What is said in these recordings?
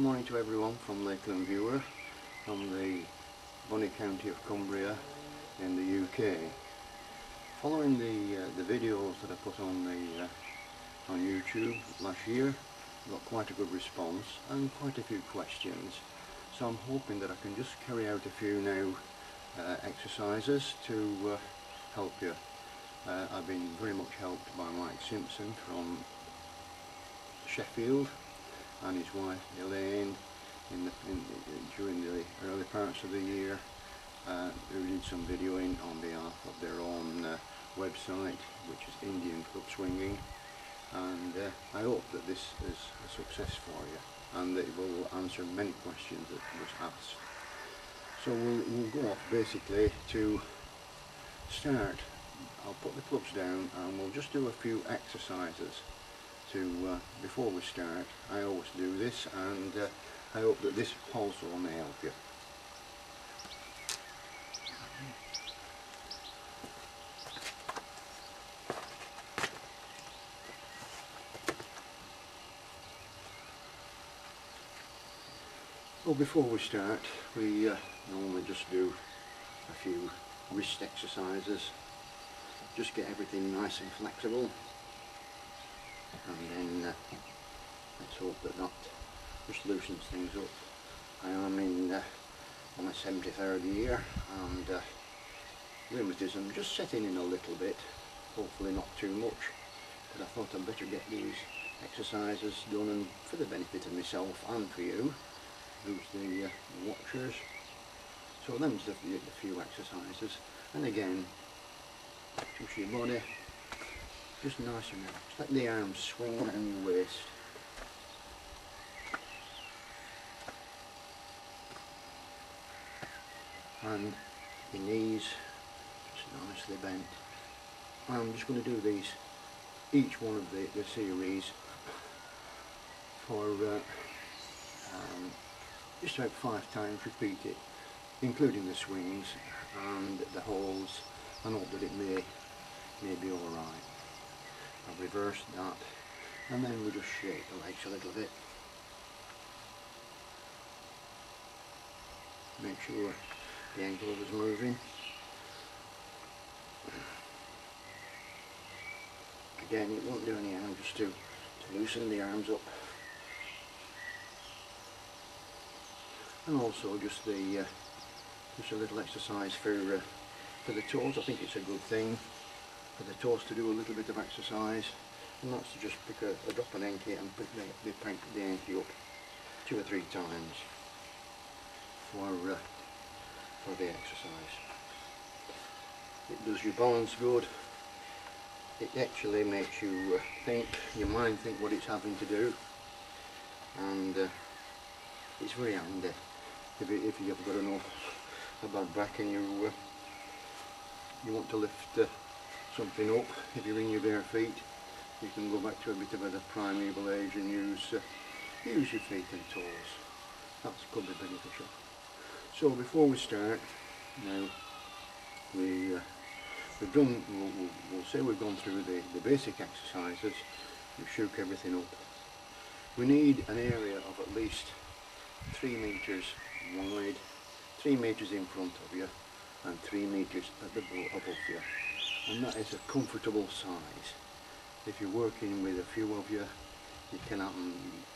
Good morning to everyone from Lakeland Viewer, from the Bonny County of Cumbria in the UK. Following the videos that I put on YouTube last year, I got quite a good response and quite a few questions. So I'm hoping that I can just carry out a few now exercises to help you. I've been very much helped by Mike Simpson from Sheffield and his wife Elaine during the early parts of the year, who did some videoing on behalf of their own website, which is Indian Club Swinging, and I hope that this is a success for you and that it will answer many questions that was asked. So we'll go off basically to start. I'll put the clubs down and we'll just do a few exercises before we start. I always do this, and I hope that this also may help you. Well, before we start, we normally just do a few wrist exercises. Just get everything nice and flexible, and then let's hope that just loosens things up. I am on my 73rd year, and rheumatism just setting in a little bit, hopefully not too much, but I thought I'd better get these exercises done, and for the benefit of myself and for you, who's the watchers. So them's the few exercises, and again, push your body, just nice and relaxed. Let the arms swing around your waist. And your knees just nicely bent. I'm just going to do these, each one of the series, for just about 5 times. Repeat it, including the swings and the holds, and hope that it may be alright. I've reversed that, and then we just shake the legs a little bit. Make sure the ankle is moving. Again, it won't do any harm just to loosen the arms up. And also just a little exercise for the toes. I think it's a good thing for the toes to do a little bit of exercise, and that's to just pick a drop an ankle and pick the ankle up 2 or 3 times for the exercise. It does your balance good. It actually makes you your mind think what it's having to do, and it's very handy if you've got a bad back and you want to lift something up. If you're in your bare feet, you can go back to a bit of a primeval age and use your feet and toes. That's could be beneficial. So before we start, now we'll say we've gone through the basic exercises. We've shook everything up. We need an area of at least 3 meters wide, 3 meters in front of you, and 3 meters above you, and that is a comfortable size. If you're working with a few of you, you can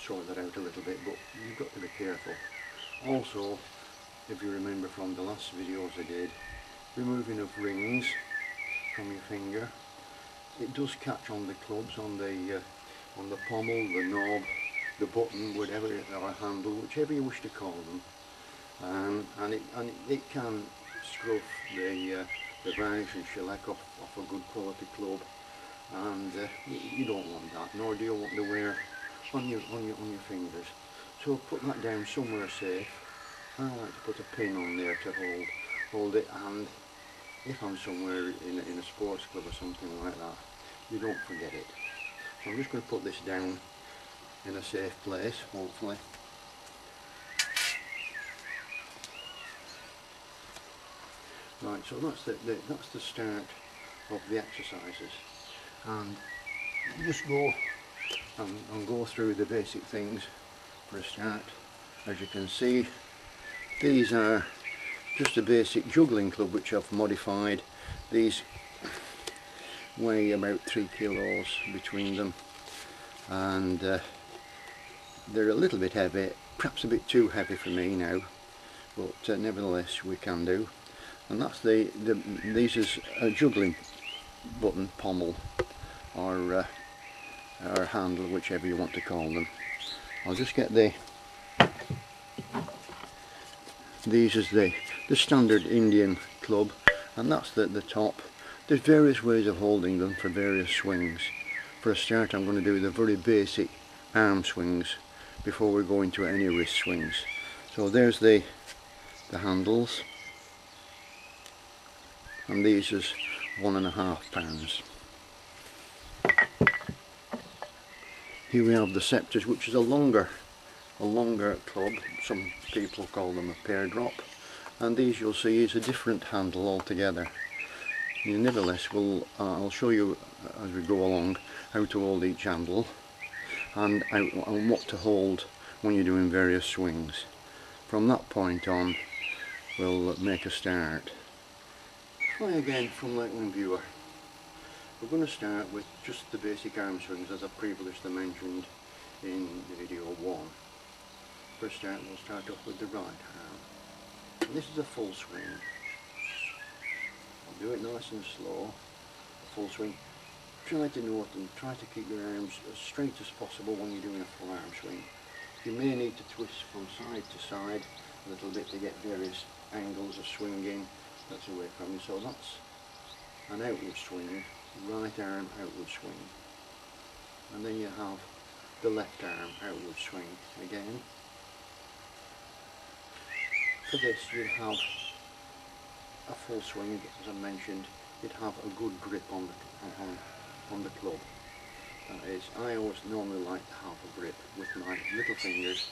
sort that out a little bit, but you've got to be careful. Also, if you remember from the last videos I did, removing of rings from your finger, it does catch on the clubs, on the pommel, the knob, the button, whatever, or handle, whichever you wish to call them, and it can scruff the varnish and shellac off a good quality club, and you don't want that, nor do you want to wear on your fingers. So put that down somewhere safe. I like to put a pin on there to hold it, and if I'm somewhere in a sports club or something like that, you don't forget it. So I'm just going to put this down in a safe place, hopefully. Right, so that's the start of the exercises, and just go and go through the basic things for a start. As you can see, these are just a basic juggling club which I've modified. These weigh about 3 kilos between them, and they're a little bit heavy, perhaps a bit too heavy for me now, but nevertheless we can do. And that's these is a juggling button, pommel, or handle, whichever you want to call them. I'll just get these is the standard Indian club, and that's the top. There's various ways of holding them for various swings. For a start, I'm going to do the very basic arm swings before we go into any wrist swings. So there's the handles, and these is 1.5 pounds. Here we have the scepters, which is a longer club. Some people call them a pear drop, and these you'll see is a different handle altogether. Nevertheless, I'll show you as we go along how to hold each handle and what to hold when you're doing various swings. From that point on, we'll make a start. Try again from Lakeland Viewer. We're going to start with just the basic arm swings as I previously mentioned in video 1. For a start, we'll start off with the right arm. And this is a full swing. I'll do it nice and slow. Full swing. Try to note and try to keep your arms as straight as possible when you're doing a full arm swing. You may need to twist from side to side a little bit to get various angles of swinging that's away from you. So that's an outward swing, right arm outward swing. And then you have the left arm outward swing again. For this you'd have a full swing, as I mentioned. You'd have a good grip on the club. That is, I always normally like to have a grip with my little fingers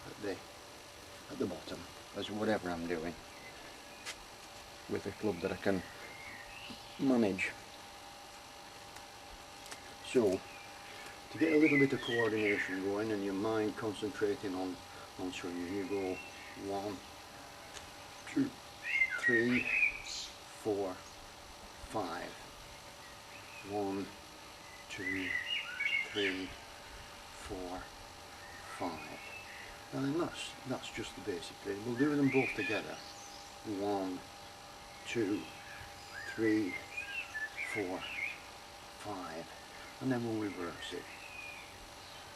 at the bottom, as whatever I'm doing, with a club that I can manage. So, to get a little bit of coordination going and your mind concentrating on swinging, you go 1, 2, 3, 4, 5. 1, 2, 3, 4, 5. And then that's just the basic thing. We'll do them both together. 1, 2, 3, 4, 5. And then we'll reverse it.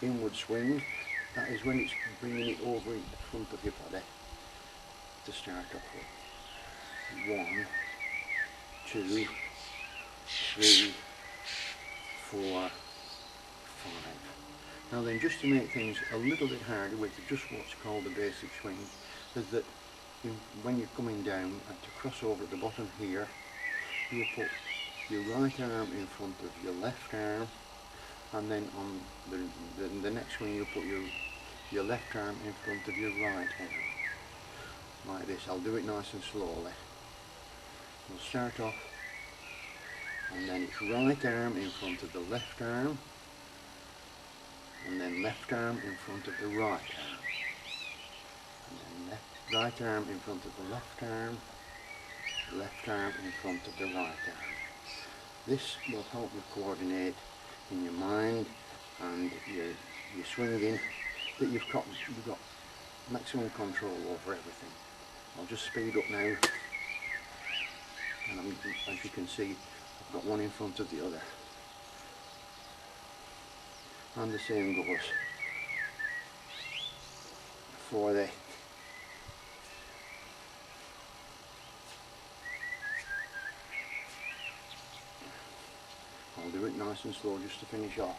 Inward swing, that is when it's bringing it over in front of your body to start off with. 1, 2, 3, 4, 5. Now then, just to make things a little bit harder with just what's called the basic swing, is that when you're coming down and to cross over at the bottom here, you'll put your right arm in front of your left arm, and then on the next one you'll put your left arm in front of your right arm. Like this. I'll do it nice and slowly. We'll start off, and then it's right arm in front of the left arm, and then left arm in front of the right arm, and then right arm in front of the left arm in front of the right arm. This will help you coordinate in your mind and your swinging, that you've got maximum control over everything. I'll just speed up now, and as you can see, I've got one in front of the other. And the same goes for the I'll do it nice and slow just to finish off.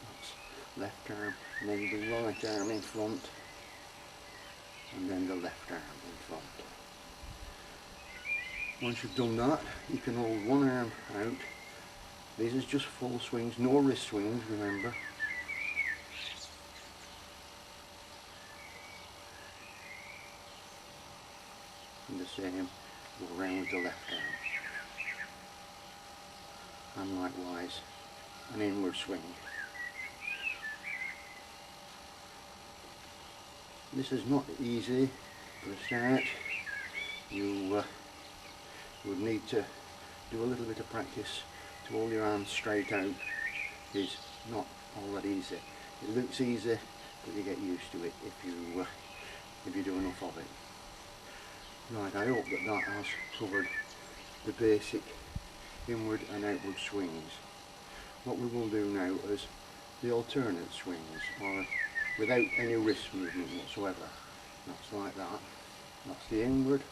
That's left arm, and then the right arm in front, and then the left arm in front. Once you've done that, you can hold one arm out. These is just full swings, no wrist swings, remember. And the same, go around with the left arm. And likewise, an inward swing. This is not easy for a start. You would need to do a little bit of practice. To hold your arms straight out is not all that easy. It looks easy, but you get used to it if you do enough of it. Right, I hope that has covered the basic inward and outward swings. What we will do now is the alternate swings, or without any wrist movement whatsoever. That's like that. That's the inward.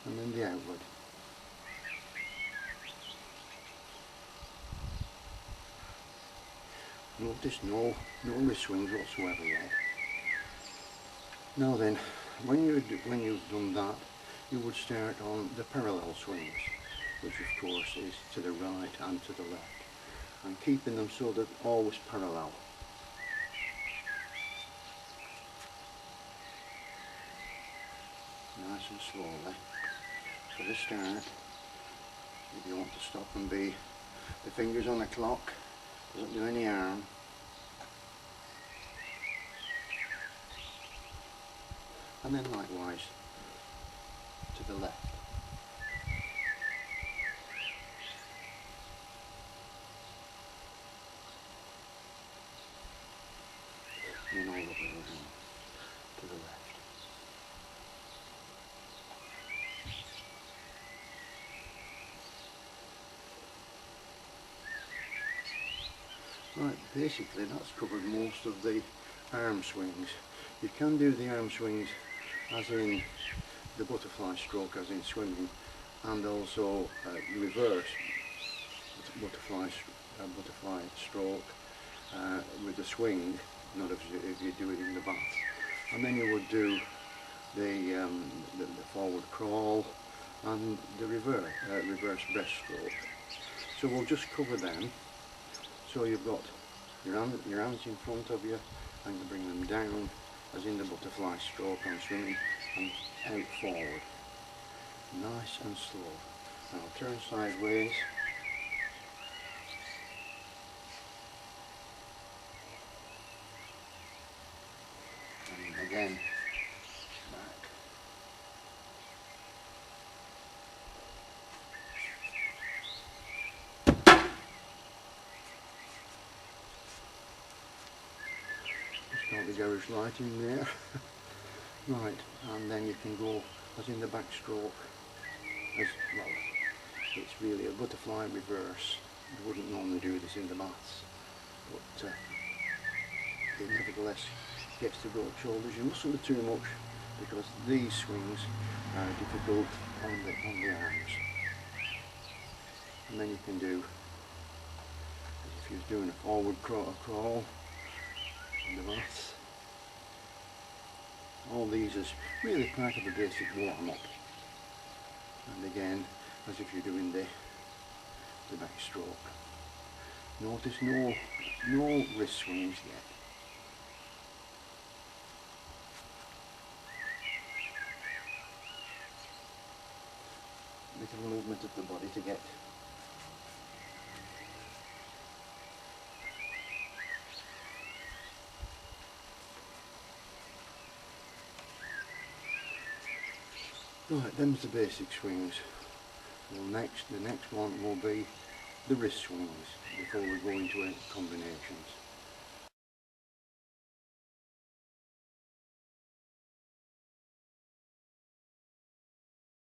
And then the outward. Notice no wrist swings whatsoever yet. Now then, when you've done that, you would start on the parallel swings, which of course is to the right and to the left, and keeping them so that always parallel. Nice and slowly. For the start, if you want to stop and be the fingers on the clock, doesn't do any harm. And then likewise to the left. And then all the way around to the left. Right, basically that's covered most of the arm swings. You can do the arm swings as in the butterfly stroke, as in swimming, and also reverse butterfly stroke with the swing, not if you do it in the bath. And then you would do the forward crawl and the reverse breaststroke. So we'll just cover them. So you've got your hands in front of you, and you bring them down as in the butterfly stroke on swimming, and out forward. Nice and slow. Now turn sideways. And again, back. Got the garage light in there. Right, and then you can go as in the backstroke, as well. It's really a butterfly reverse. You wouldn't normally do this in the baths, but it nevertheless gets the broad shoulders. You mustn't do too much because these swings are difficult on the arms. And then you can do, if you're doing a forward crawl in the baths. All these is really part of the basic warm-up. And again, as if you're doing the backstroke. Notice no wrist swings yet. Little movement of the body to get right, them's the basic swings. Well, the next one will be the wrist swings before we go into combinations.